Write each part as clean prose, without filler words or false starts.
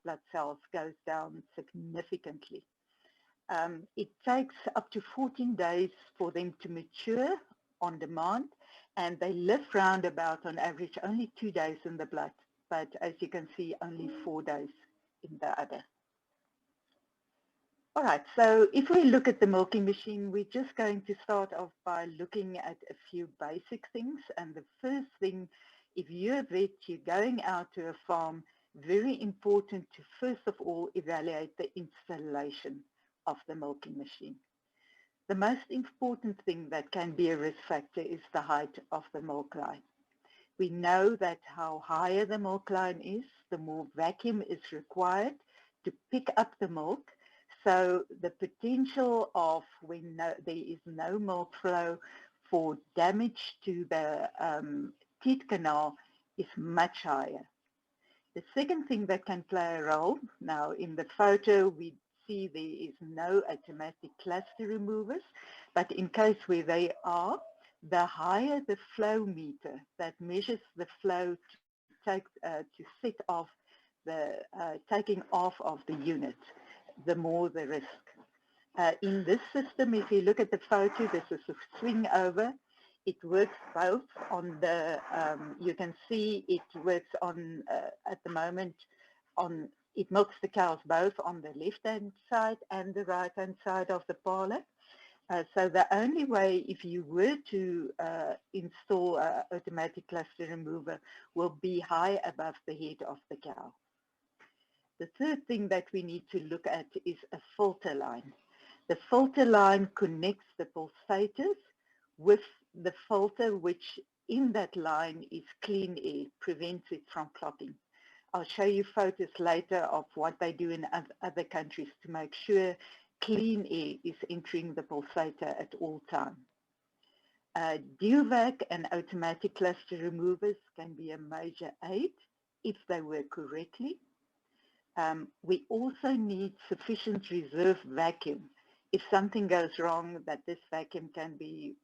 blood cells goes down significantly. It takes up to 14 days for them to mature on demand, and they live round about, on average, only 2 days in the blood, but as you can see, only 4 days in the udder. All right, so if we look at the milking machine, we're just going to start off by looking at a few basic things. And the first thing, if you're a vet, you're going out to a farm, very important to first of all evaluate the installation of the milking machine. The most important thing that can be a risk factor is the height of the milk line. We know that how higher the milk line is, the more vacuum is required to pick up the milk. So the potential of when there is no milk flow for damage to the teat canal is much higher. The second thing that can play a role, now in the photo we see there is no automatic cluster removers, but in case where they are, the higher the flow meter that measures the flow to set off the taking off of the unit, the more the risk. In this system, if you look at the photo, this is a swing over. It works both on the, you can see it works on, at the moment, on, it milks the cows both on the left-hand side and the right-hand side of the parlor. So the only way, if you were to install an automatic cluster remover, will be high above the head of the cow. The third thing that we need to look at is a filter line. The filter line connects the pulsators with the filter, which in that line is clean air, prevents it from clotting. I'll show you photos later of what they do in other countries to make sure clean air is entering the pulsator at all times. DUVAC and automatic cluster removers can be a major aid if they work correctly. We also need sufficient reserve vacuum. If something goes wrong, that this vacuum can be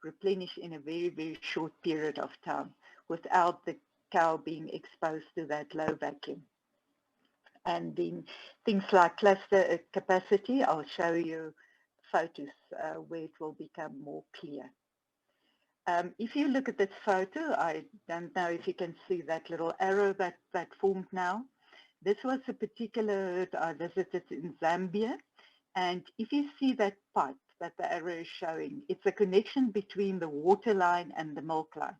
replenished in a very, very short period of time without the cow being exposed to that low vacuum. And then things like cluster capacity, I'll show you photos where it will become more clear. If you look at this photo, I don't know if you can see that little arrow that formed now. This was a particular herd I visited in Zambia, and if you see that pipe that the arrow is showing, it's a connection between the water line and the milk line.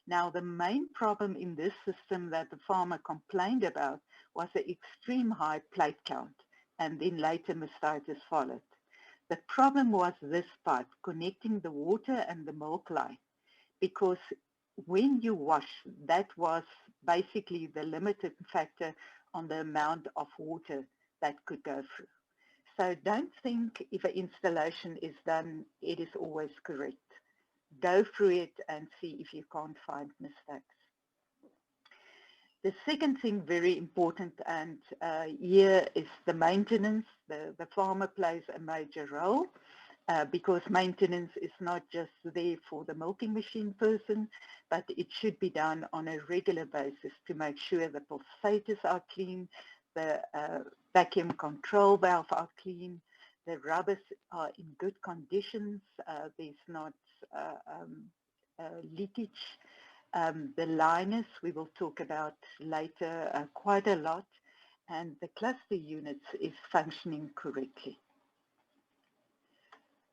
Now, the main problem in this system that the farmer complained about was the extreme high plate count, and then later mastitis followed. The problem was this pipe connecting the water and the milk line, because when you wash, that was basically the limited factor on the amount of water that could go through. So don't think if an installation is done, it is always correct. Go through it and see if you can't find mistakes. The second thing very important, and here is the maintenance. The farmer plays a major role because maintenance is not just there for the milking machine person, but it should be done on a regular basis to make sure the pulsators are clean, the vacuum control valve are clean, the rubbers are in good conditions, there's not leakage. The liners we will talk about later quite a lot, and the cluster units is functioning correctly.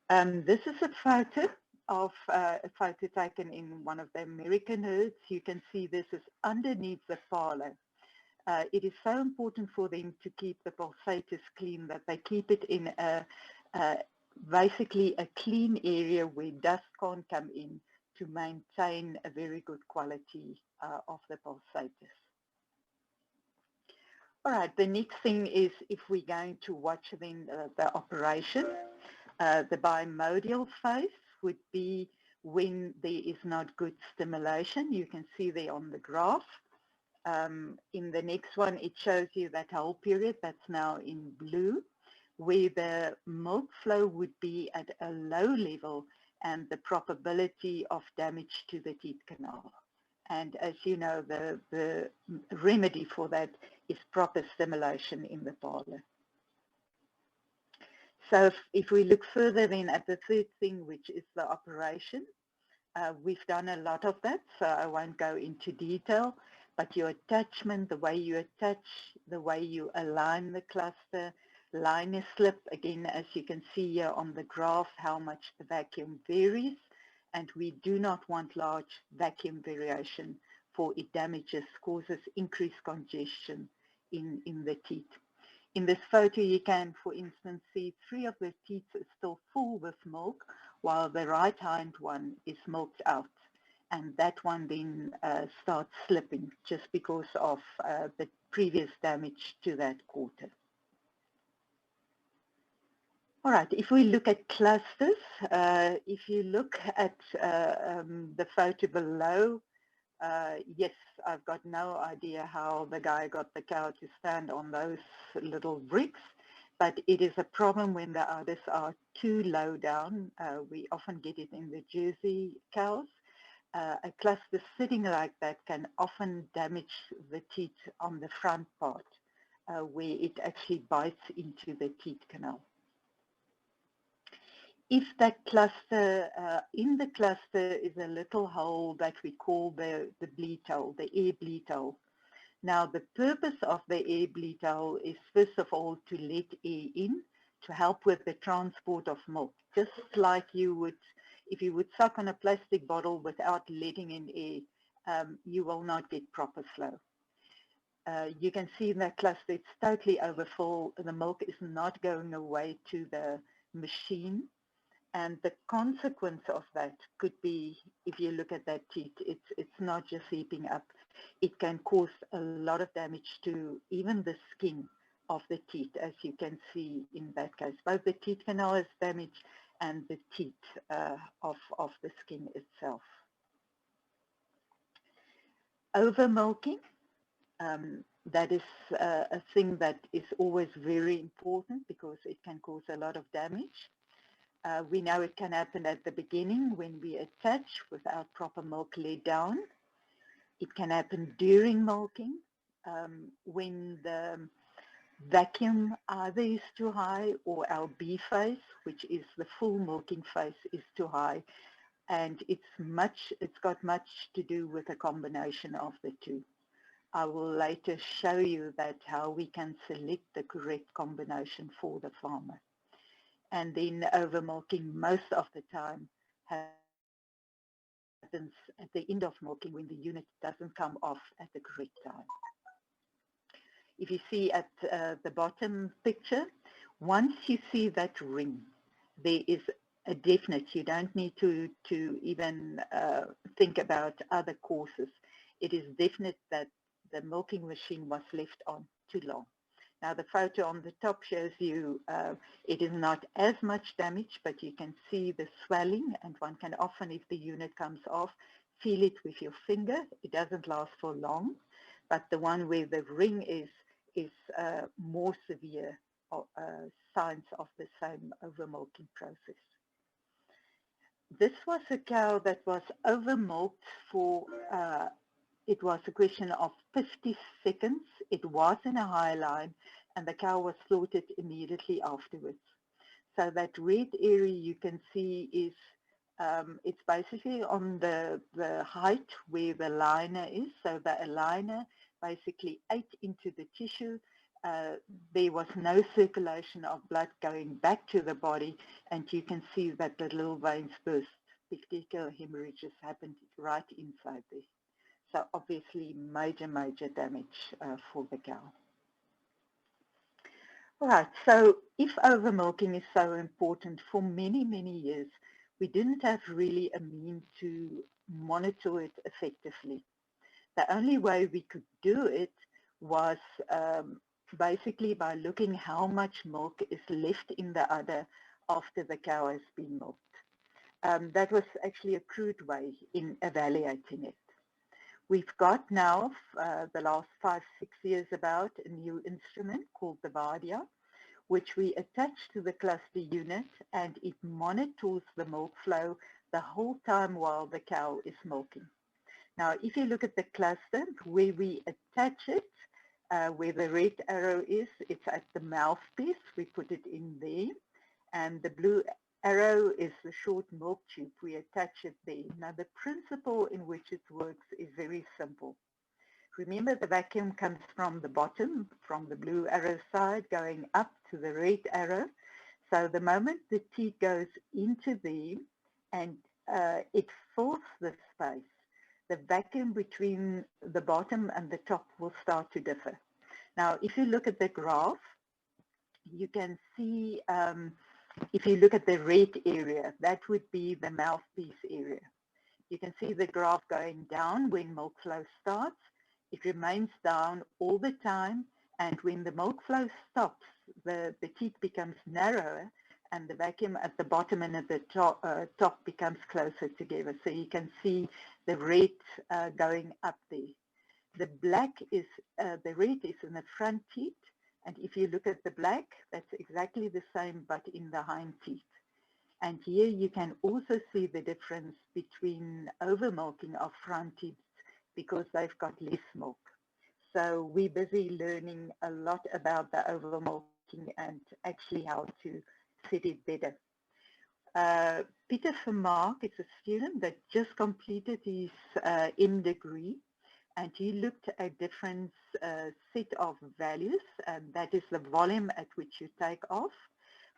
This is a photo of a photo taken in one of the American herds. You can see this is underneath the parlor. It is so important for them to keep the pulsators clean that they keep it in basically a clean area where dust can't come in to maintain a very good quality of the pulsators. All right, the next thing is if we're going to watch then the operation, the bimodal phase would be when there is not good stimulation. You can see there on the graph. In the next one, it shows you that whole period that's now in blue, where the milk flow would be at a low level and the probability of damage to the teat canal. And as you know, the remedy for that is proper stimulation in the parlor. So if we look further then at the third thing, which is the operation, we've done a lot of that, so I won't go into detail, but your attachment, the way you attach, the way you align the cluster, liner slip, again, as you can see here on the graph, how much the vacuum varies, and we do not want large vacuum variation, for it damages, causes increased congestion in the teeth. In this photo, you can, for instance, see 3 of the teeth are still full with milk, while the right hind one is milked out. And that one then starts slipping just because of the previous damage to that quarter. All right, if we look at clusters, if you look at the photo below, yes, I've got no idea how the guy got the cow to stand on those little bricks, but it is a problem when the udders are too low down. We often get it in the Jersey cows. A cluster sitting like that can often damage the teeth on the front part, where it actually bites into the teeth canal. If that cluster, in the cluster is a little hole that we call the bleed hole, the air bleed hole. Now the purpose of the air bleed hole is first of all to let air in, to help with the transport of milk. Just like you would, if you would suck on a plastic bottle without letting in air, you will not get proper flow. You can see in that cluster it's totally overfull. The milk is not going away to the machine. And the consequence of that could be, if you look at that teeth, it's not just heaping up. It can cause a lot of damage to even the skin of the teeth, as you can see in that case. Both the teeth canal is damaged and the teeth of the skin itself. Over milking, that is a thing that is always very important because it can cause a lot of damage. We know it can happen at the beginning when we attach without proper milk laid down. It can happen during milking when the vacuum either is too high or our B phase, which is the full milking phase, is too high. And it's got much to do with a combination of the two. I will later show you that how we can select the correct combination for the farmer. And then overmilking most of the time happens at the end of milking when the unit doesn't come off at the correct time. If you see at the bottom picture, once you see that ring, there is a definite, you don't need to even think about other causes. It is definite that the milking machine was left on too long. Now the photo on the top shows you it is not as much damage, but you can see the swelling, and one can often, if the unit comes off, feel it with your finger. It doesn't last for long, but the one where the ring is more severe signs of the same overmilking process. This was a cow that was overmilked for it was a question of 50 seconds. It was in a high line, and the cow was slaughtered immediately afterwards. So that red area you can see is, it's basically on the height where the liner is. So the liner basically ate into the tissue. There was no circulation of blood going back to the body, and you can see that the little veins burst. Petechial hemorrhages happened right inside there. So obviously major damage for the cow. All right, so if overmilking is so important, for many years, we didn't have really a means to monitor it effectively. The only way we could do it was basically by looking how much milk is left in the udder after the cow has been milked. That was actually a crude way in evaluating it. We've got now, the last 5-6 years about, a new instrument called the Vadia, which we attach to the cluster unit, and it monitors the milk flow the whole time while the cow is milking. Now, if you look at the cluster, where we attach it, where the red arrow is, it's at the mouthpiece. We put it in there. And the blue arrow is the short milk tube. We attach it there. Now, the principle in which it works is very simple. Remember, the vacuum comes from the bottom, from the blue arrow side, going up to the red arrow. So the moment the teat goes into there and it fills the space, the vacuum between the bottom and the top will start to differ. Now, if you look at the graph, you can see, if you look at the red area, that would be the mouthpiece area. You can see the graph going down when milk flow starts. It remains down all the time, and when the milk flow stops, the teat becomes narrower, and the vacuum at the bottom and at the top becomes closer together. So you can see the red going up there. The black is, the red is in the front teat, and if you look at the black, that's exactly the same but in the hind teat. And here you can also see the difference between overmilking of front teats because they've got less milk. So we're busy learning a lot about the overmilking and actually how to set it better. Peter Vermaak is a student that just completed his M degree, and he looked at different set of values, and that is the volume at which you take off.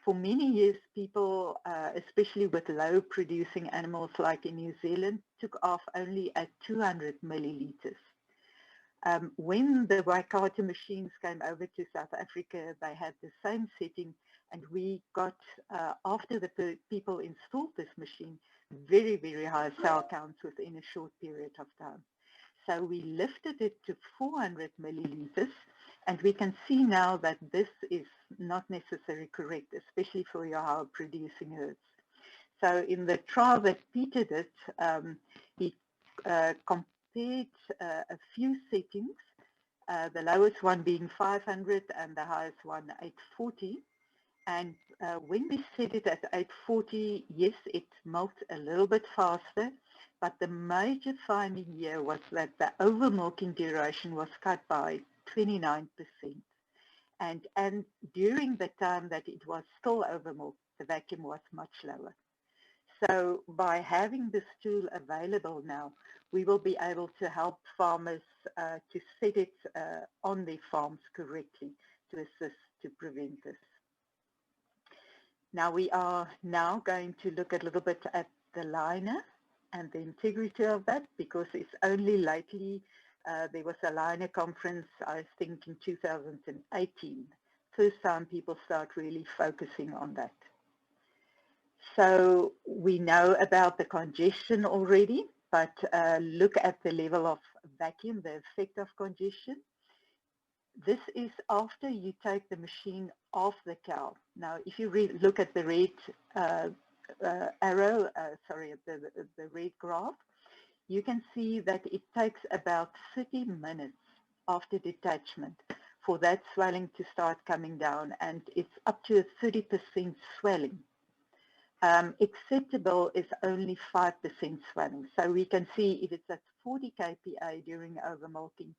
For many years, people, especially with low producing animals like in New Zealand, took off only at 200 milliliters. When the Waikato machines came over to South Africa, they had the same setting, and we got, after the people installed this machine, very, very high cell counts within a short period of time. So we lifted it to 400 milliliters, and we can see now that this is not necessarily correct, especially for your high producing herds. So in the trial that Peter did, he compared a few settings, the lowest one being 500 and the highest one 840. And when we set it at 840, yes, it milked a little bit faster, but the major finding here was that the overmilking duration was cut by 29%. And during the time that it was still overmilked, the vacuum was much lower. So by having this tool available now, we will be able to help farmers to set it on their farms correctly to assist to prevent this. Now we are now going to look a little bit at the liner and the integrity of that, because it's only lately, there was a liner conference, I think in 2018. First time people start really focusing on that. So we know about the congestion already, but look at the level of vacuum, the effect of congestion. This is after you take the machine off the cow. Now, if you look at the red arrow, sorry, the red graph, you can see that it takes about 30 minutes after detachment for that swelling to start coming down, and it's up to a 30% swelling. Acceptable is only 5% swelling. So we can see if it's at 40 kPa during overmilking,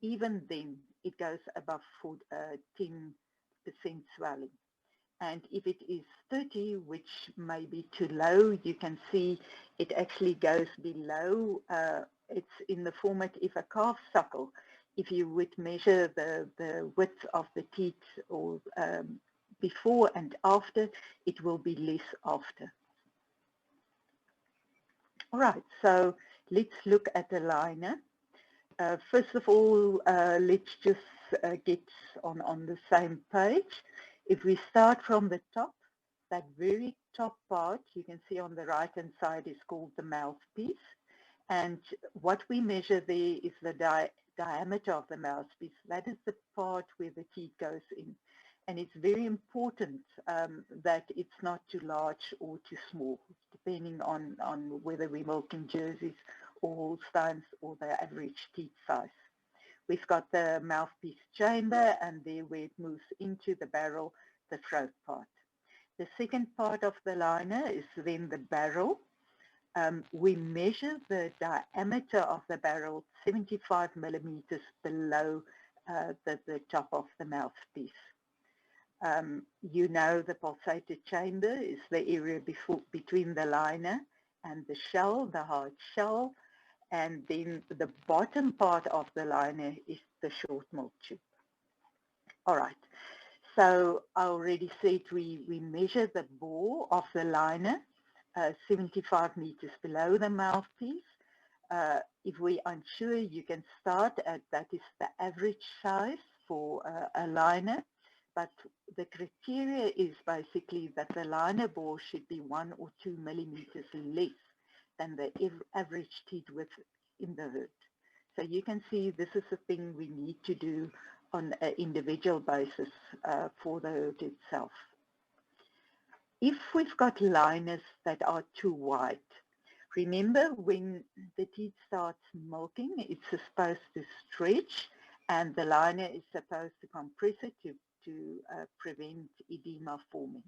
even then it goes above 10% swelling. And if it is 30, which may be too low, you can see it actually goes below. It's in the format, if a calf suckle, if you would measure the width of the teat or before and after, it will be less after. All right, so let's look at the liner. First of all, let's just get on the same page. If we start from the top, that very top part you can see on the right hand side is called the mouthpiece. And what we measure there is the diameter of the mouthpiece. That is the part where the teat goes in. And it's very important that it's not too large or too small, depending on whether we're milking Jerseys or Holsteins or the average teat size. We've got the mouthpiece chamber, and there where it moves into the barrel, the throat part. The second part of the liner is then the barrel. we measure the diameter of the barrel 75 millimeters below the top of the mouthpiece. You know the pulsated chamber is the area between the liner and the shell, the hard shell, and then the bottom part of the liner is the short milk tube. All right, so I already said we measure the bore of the liner 75 meters below the mouthpiece. If we unsure, you can start at, that is the average size for a liner, but the criteria is basically that the liner bore should be 1 or 2 millimeters less than the average teat width in the herd. So you can see this is a thing we need to do on an individual basis for the herd itself. If we've got liners that are too wide, remember when the teat starts milking, it's supposed to stretch and the liner is supposed to compress it to prevent edema forming.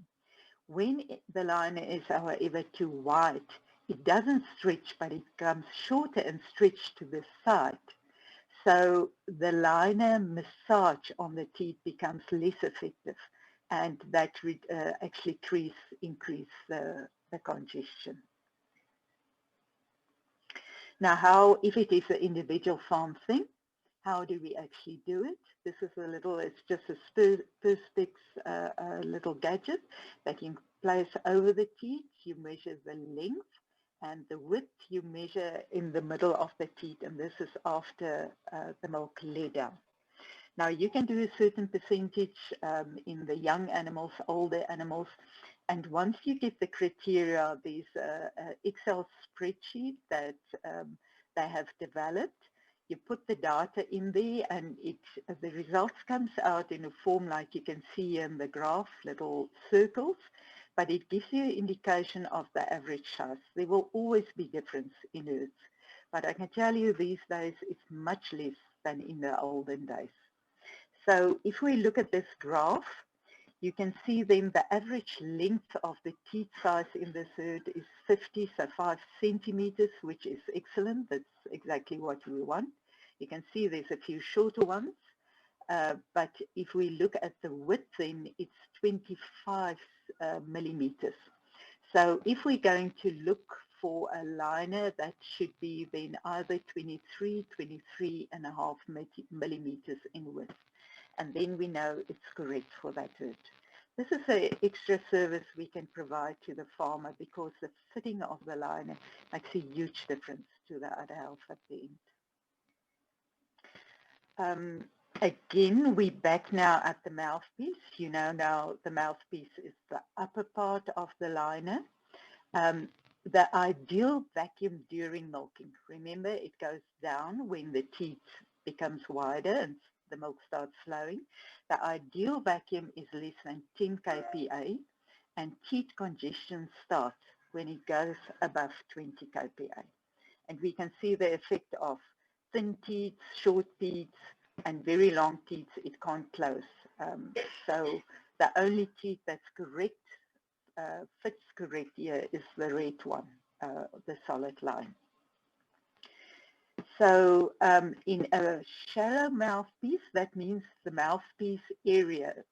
When the liner is, however, too wide, it doesn't stretch, but it becomes shorter and stretched to the side. So the liner massage on the teat becomes less effective, and that would actually increase the congestion. Now, how, if it is an individual farm thing, how do we actually do it? This is a little, it's just a Perspex little gadget that you place over the teat. You measure the length, and the width you measure in the middle of the teat, and this is after the milk lay down. Now you can do a certain percentage in the young animals, older animals, and once you get the criteria, there's an Excel spreadsheet that they have developed. You put the data in there and the results comes out in a form like you can see in the graph, little circles, but it gives you an indication of the average size. There will always be difference in herds, but I can tell you these days it's much less than in the olden days. So if we look at this graph, you can see then the average length of the teat size in this herd is 50, so 5 centimeters, which is excellent. That's exactly what we want. You can see there's a few shorter ones, but if we look at the width, then it's 25 millimeters. So if we're going to look for a liner, that should be then either 23.5 millimeters in width. And then we know it's correct for that herd. This is an extra service we can provide to the farmer because the fitting of the liner makes a huge difference to the udder health at the end. Again, we're back now at the mouthpiece. You know now the mouthpiece is the upper part of the liner. The ideal vacuum during milking, remember it goes down when the teat becomes wider and the milk starts flowing. The ideal vacuum is less than 10 kPa, and teat congestion starts when it goes above 20 kPa. And we can see the effect of thin teats, short teats, and very long teats. It can't close. So the only teat that's correct, fits correct here is the red one, the solid line. So in a shallow mouthpiece, that means the mouthpiece area,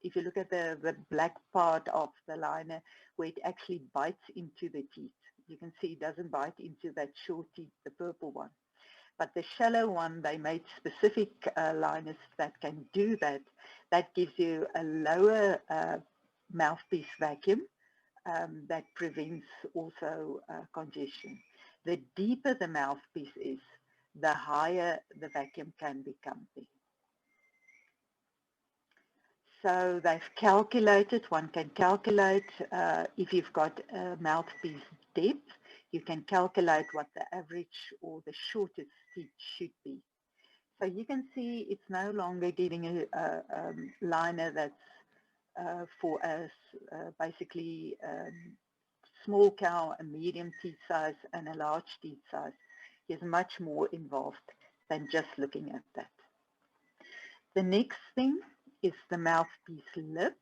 if you look at the black part of the liner where it actually bites into the teeth, you can see it doesn't bite into that short teeth, the purple one. But the shallow one, they made specific liners that can do that. That gives you a lower mouthpiece vacuum that prevents also congestion. The deeper the mouthpiece is, the higher the vacuum can become there. So they've calculated, one can calculate if you've got a mouthpiece depth, you can calculate what the average or the shortest teeth should be. So you can see it's no longer getting a liner that's for us basically small cow, a medium teat size, and a large teat size. Is much more involved than just looking at that. The next thing is the mouthpiece lip.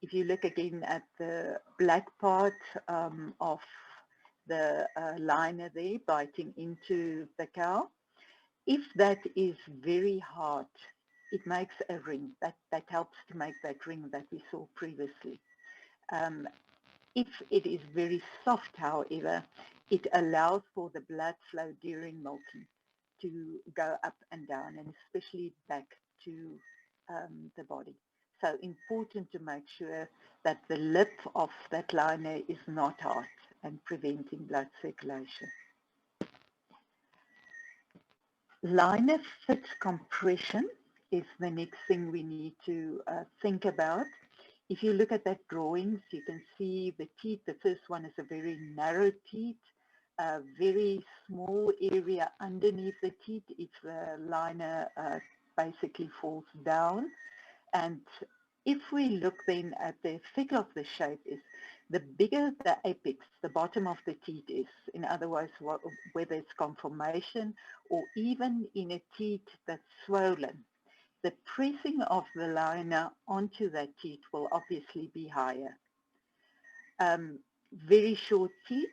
If you look again at the black part of the liner there biting into the cow. If that is very hard, it makes a ring. That helps to make that ring that we saw previously. If it is very soft, however, it allows for the blood flow during milking to go up and down, and especially back to the body. So important to make sure that the lip of that liner is not hard and preventing blood circulation. Liner fit compression is the next thing we need to think about. If you look at that drawings, you can see the teeth. The first one is a very narrow teeth, a very small area underneath the teeth if the liner basically falls down. And if we look then at the figure of the shape is, the bigger the apex, the bottom of the teeth is, in other words, whether it's conformation or even in a teeth that's swollen, the pressing of the liner onto that teeth will obviously be higher. Very short teeth,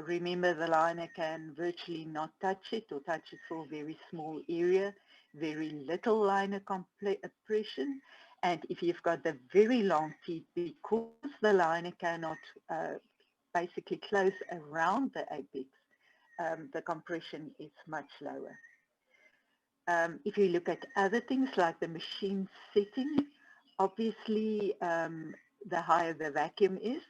remember the liner can virtually not touch it or touch it for a very small area, very little liner compression. And if you've got the very long teeth, because the liner cannot basically close around the apex, the compression is much lower. If you look at other things like the machine setting, obviously the higher the vacuum is,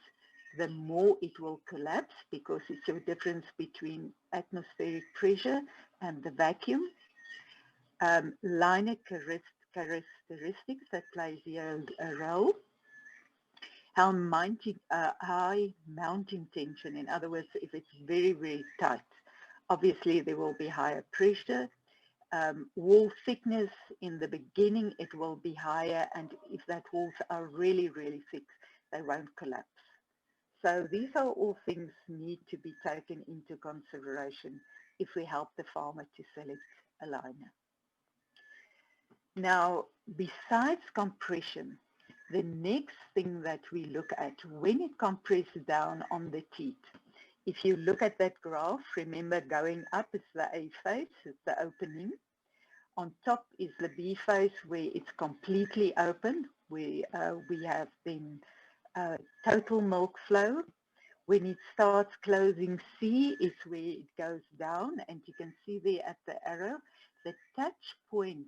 the more it will collapse because it's a difference between atmospheric pressure and the vacuum. Liner characteristics that plays here a role. High mounting tension, in other words, if it's very, very tight, obviously there will be higher pressure. Wall thickness in the beginning, it will be higher, and if that walls are really, really thick, they won't collapse. So these are all things need to be taken into consideration if we help the farmer to select a liner. Now, besides compression, the next thing that we look at when it compresses down on the teeth, if you look at that graph, remember going up is the A face, it's the opening. On top is the B face where it's completely open, where we have then total milk flow. When it starts closing C is where it goes down, and you can see there at the arrow, the touch point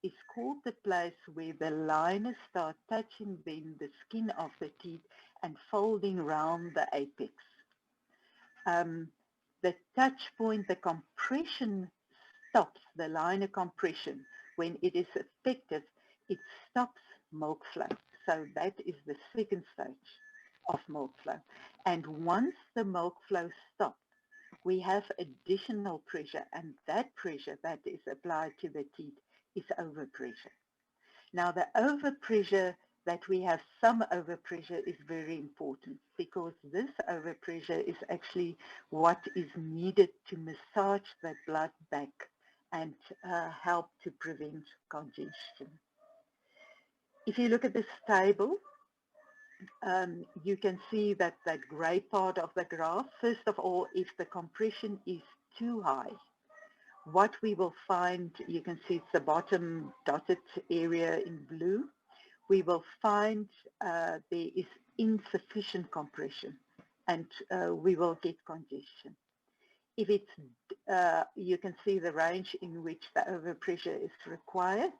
is called the place where the liner starts touching then the skin of the teeth and folding around the apex. The touch point, the compression stops, the liner compression. When it is effective, it stops milk flow. So that is the second stage of milk flow. And once the milk flow stops, we have additional pressure, and that pressure that is applied to the teeth is overpressure. Now the overpressure that we have, some overpressure is very important because this overpressure is actually what is needed to massage that blood back and help to prevent congestion. If you look at this table, you can see that that gray part of the graph, first of all, if the compression is too high, what we will find, you can see it's the bottom dotted area in blue, we will find there is insufficient compression and we will get congestion. If it's, you can see the range in which the overpressure is required,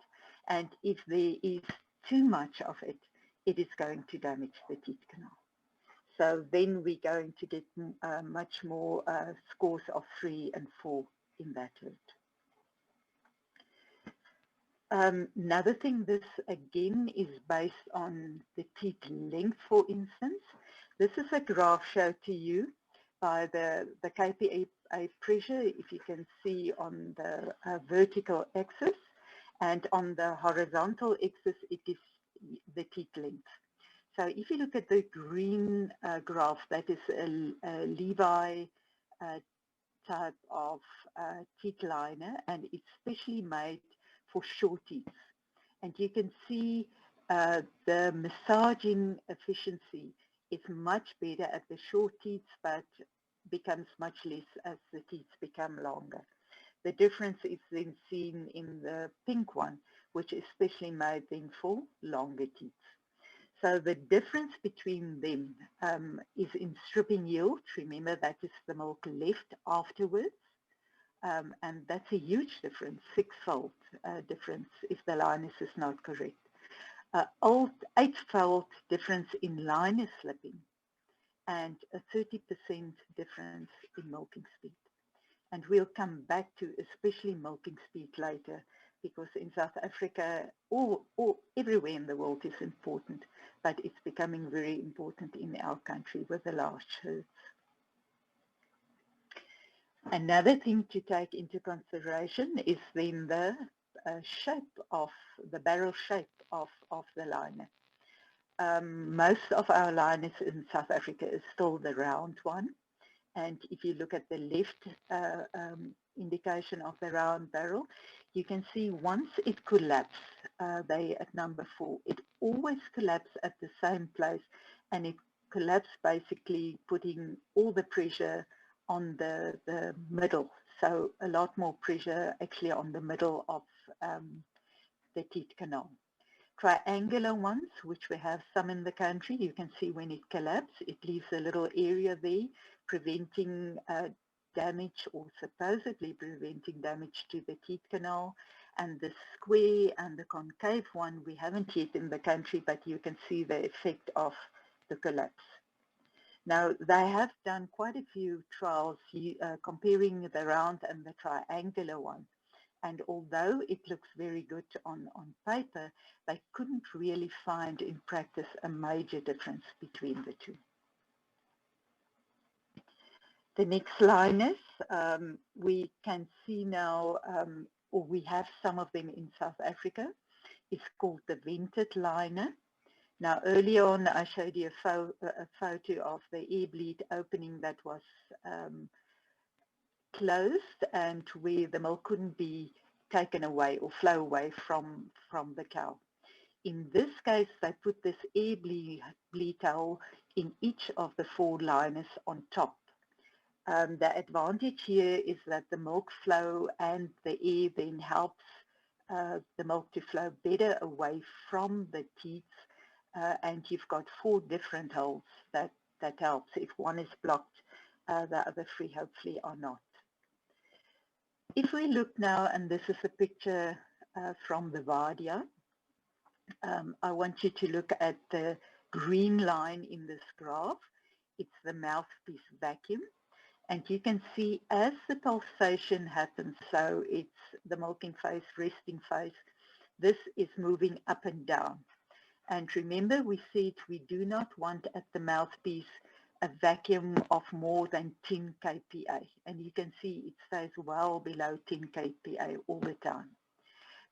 and if there is too much of it, it is going to damage the teeth canal. So then we're going to get much more scores of 3 and 4 in that herd. Another thing, this again is based on the teeth length, for instance. This is a graph shown to you by the kPa pressure, if you can see on the vertical axis, and on the horizontal axis it is the teeth length. So if you look at the green graph, that is a Levi type of teeth liner, and it's specially made for short teeth. And you can see the massaging efficiency is much better at the short teeth, but becomes much less as the teats become longer. The difference is then seen in the pink one, which is specially made then for longer teats. So the difference between them is in stripping yield. Remember, that is the milk left afterwards. And that's a huge difference, six-fold difference if the linus is not correct. Eight-fold difference in linus slipping and a 30% difference in milking speed. And we'll come back to especially milking speed later, because in South Africa, or everywhere in the world is important, but it's becoming very important in our country with the large herds. Another thing to take into consideration is then the shape of the barrel shape of the liner. Most of our liners in South Africa is still the round one. And if you look at the left indication of the round barrel, you can see once it collapses, they at number 4, it always collapses at the same place, and it collapses basically putting all the pressure on the middle. So a lot more pressure actually on the middle of the teat canal. Triangular ones, which we have some in the country, you can see when it collapses, it leaves a little area there, preventing damage, or supposedly preventing damage to the teat canal. And the square and the concave one, we haven't yet in the country, but you can see the effect of the collapse. Now, they have done quite a few trials comparing the round and the triangular one. And although it looks very good on paper, they couldn't really find in practice a major difference between the two. The next liners, we can see now, or we have some of them in South Africa. It's called the vented liner. Now, earlier on, I showed you a photo of the air bleed opening that was closed and where the milk couldn't be taken away or flow away from the cow. In this case, they put this air bleed hole in each of the 4 liners on top. The advantage here is that the milk flow and the air then helps the milk to flow better away from the teats, and you've got 4 different holes that helps. If one is blocked, the other 3 hopefully are not. If we look now, and this is a picture from the Vadia, I want you to look at the green line in this graph. It's the mouthpiece vacuum. And you can see as the pulsation happens, so it's the milking phase, resting phase, this is moving up and down. And remember, we said we do not want at the mouthpiece a vacuum of more than 10 kPa. And you can see it stays well below 10 kPa all the time.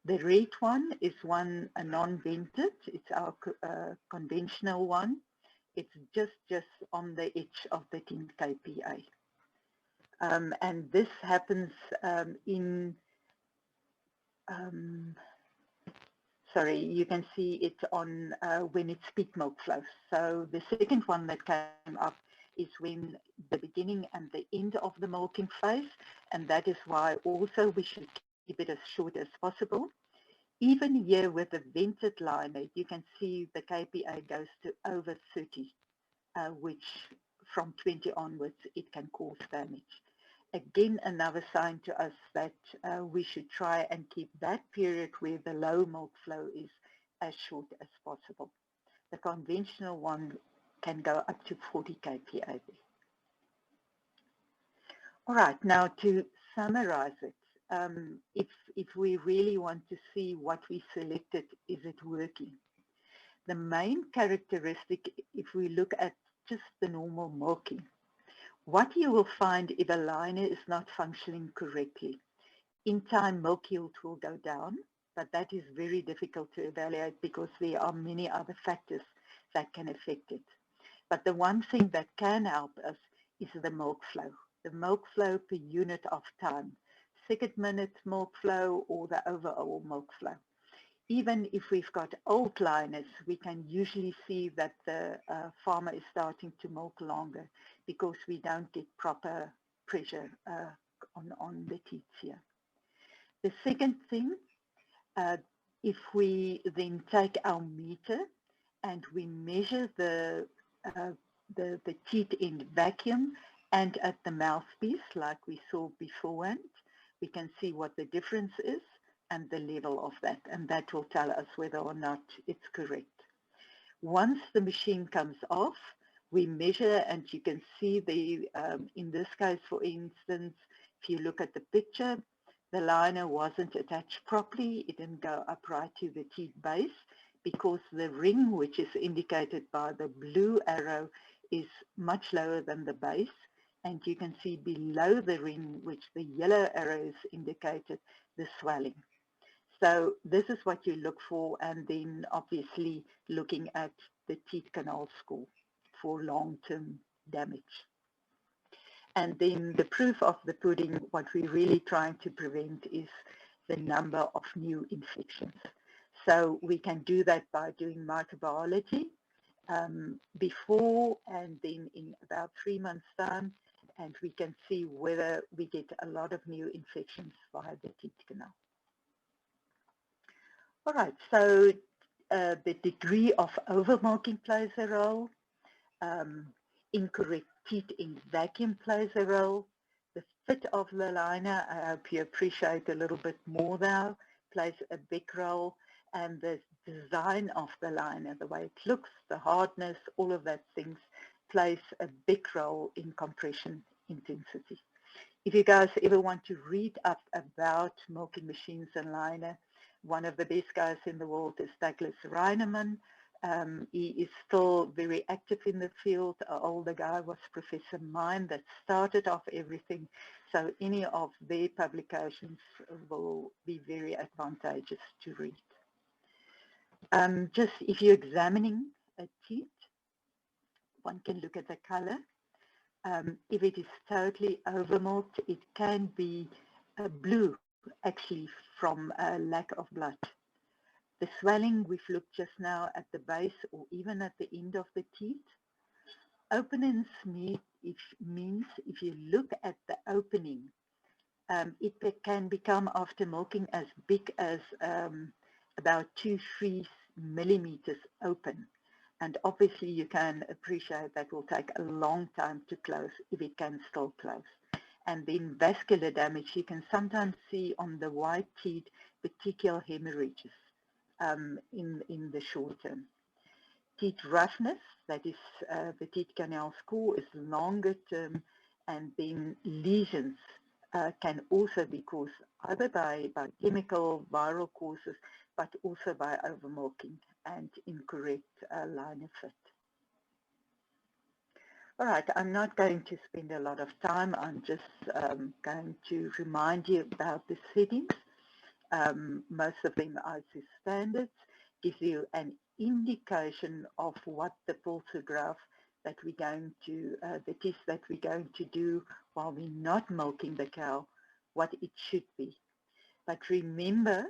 The red one is one non-vented. It's our conventional one. It's just on the edge of the 10 kPa. And this happens sorry, you can see it on when it's peak milk flow. So the second one that came up is when the beginning and the end of the milking phase, and that is why also we should keep it as short as possible. Even here with the vented liner, you can see the kPa goes to over 30, which from 20 onwards, it can cause damage. Again, another sign to us that we should try and keep that period where the low milk flow is as short as possible. The conventional one can go up to 40 kPa. All right, now to summarize it, if we really want to see what we selected, is it working? The main characteristic, if we look at just the normal milking, what you will find if a liner is not functioning correctly, in time milk yield will go down, but that is very difficult to evaluate because there are many other factors that can affect it. But the one thing that can help us is the milk flow per unit of time, second minute milk flow or the overall milk flow. Even if we've got old liners, we can usually see that the farmer is starting to milk longer because we don't get proper pressure on the teats here. The second thing, if we then take our meter and we measure the teat in vacuum and at the mouthpiece like we saw beforehand, we can see what the difference is and the level of that, and that will tell us whether or not it's correct. Once the machine comes off, we measure, and you can see the, in this case, for instance, if you look at the picture, the liner wasn't attached properly. It didn't go upright to the teat base because the ring, which is indicated by the blue arrow, is much lower than the base. And you can see below the ring, which the yellow arrow is indicated, the swelling. So this is what you look for, and then obviously looking at the teat canal score for long-term damage. And then the proof of the pudding, what we're really trying to prevent is the number of new infections. So we can do that by doing microbiology before and then in about 3 months' time, and we can see whether we get a lot of new infections via the teat canal. All right, so the degree of overmilking plays a role. Incorrect teat in vacuum plays a role. The fit of the liner, I hope you appreciate a little bit more now, plays a big role. And the design of the liner, the way it looks, the hardness, all of that things plays a big role in compression intensity. If you guys ever want to read up about milking machines and liner, one of the best guys in the world is Douglas Reinemann. He is still very active in the field. An older guy was Professor Mine that started off everything. So any of their publications will be very advantageous to read. Just if you're examining a teat, one can look at the color. If it is totally overmilked, it can be blue, actually, from a lack of blood. The swelling, we've looked just now at the base or even at the end of the teat. Openness means if you look at the opening, it can become after milking as big as about 2-3 millimeters open. And obviously you can appreciate that will take a long time to close if it can still close. And then vascular damage, you can sometimes see on the white teat petechial hemorrhages in the short term. Teat roughness, that is the teat canal score, is longer term, and then lesions can also be caused either by chemical, viral causes, but also by overmilking and incorrect liner fit. All right, I'm not going to spend a lot of time. I'm just going to remind you about the settings. Most of them are ISO standards, gives you an indication of what the Petzer graph that we're going to, the test that we're going to do while we're not milking the cow, what it should be. But remember,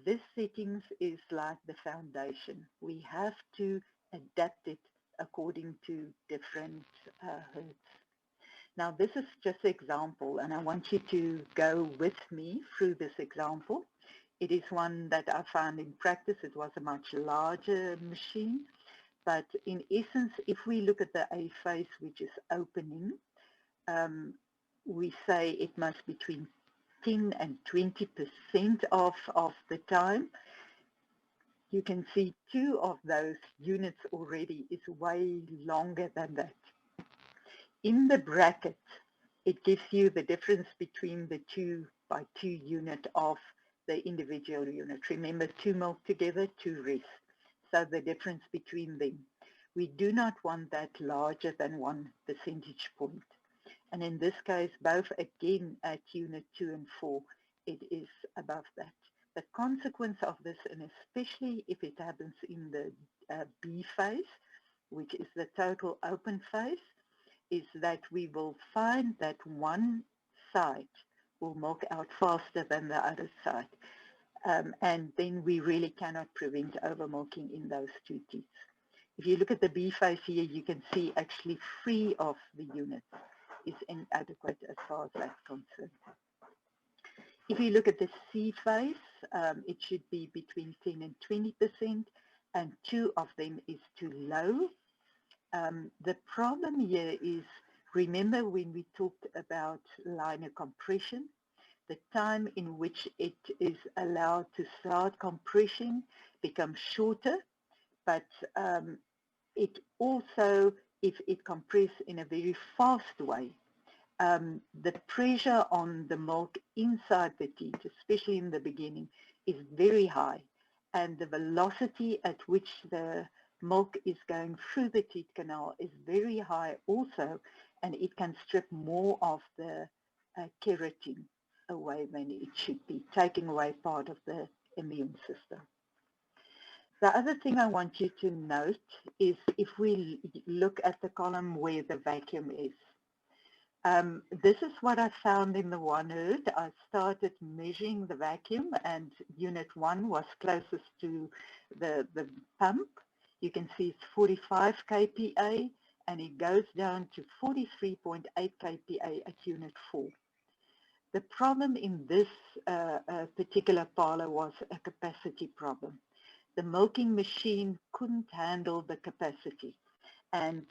this settings is like the foundation. We have to adapt it according to different herds. Now, this is just an example, and I want you to go with me through this example. It is one that I found in practice. It was a much larger machine. But in essence, if we look at the A phase, which is opening, we say it must be between 10 and 20% of the time. You can see 2 of those units already is way longer than that. In the bracket, it gives you the difference between the 2x2 unit of the individual unit. Remember, 2 milk together, 2 rest. So the difference between them. We do not want that larger than 1 percentage point. And in this case, both again at unit 2 and 4, it is above that. The consequence of this, and especially if it happens in the B phase, which is the total open phase, is that we will find that one side will milk out faster than the other side. and then we really cannot prevent overmilking in those two teats. If you look at the B phase here, you can see actually 3 of the units is inadequate as far as that's concerned. If you look at the C phase, it should be between 10 and 20%, and 2 of them is too low. The problem here is, remember when we talked about liner compression, the time in which it is allowed to start compressing becomes shorter, but it also, if it compresses in a very fast way, the pressure on the milk inside the teat, especially in the beginning, is very high, and the velocity at which the milk is going through the teat canal is very high also, and it can strip more of the keratin away than it should be, taking away part of the immune system. The other thing I want you to note is if we look at the column where the vacuum is. This is what I found in the one herd. I started measuring the vacuum, and unit 1 was closest to the pump. You can see it's 45 kPa, and it goes down to 43.8 kPa at unit 4. The problem in this particular parlor was a capacity problem. The milking machine couldn't handle the capacity, and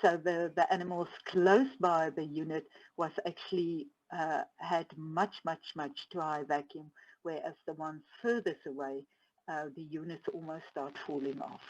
so the animals close by the unit was actually had much too high vacuum, whereas the ones furthest away, the units almost start falling off.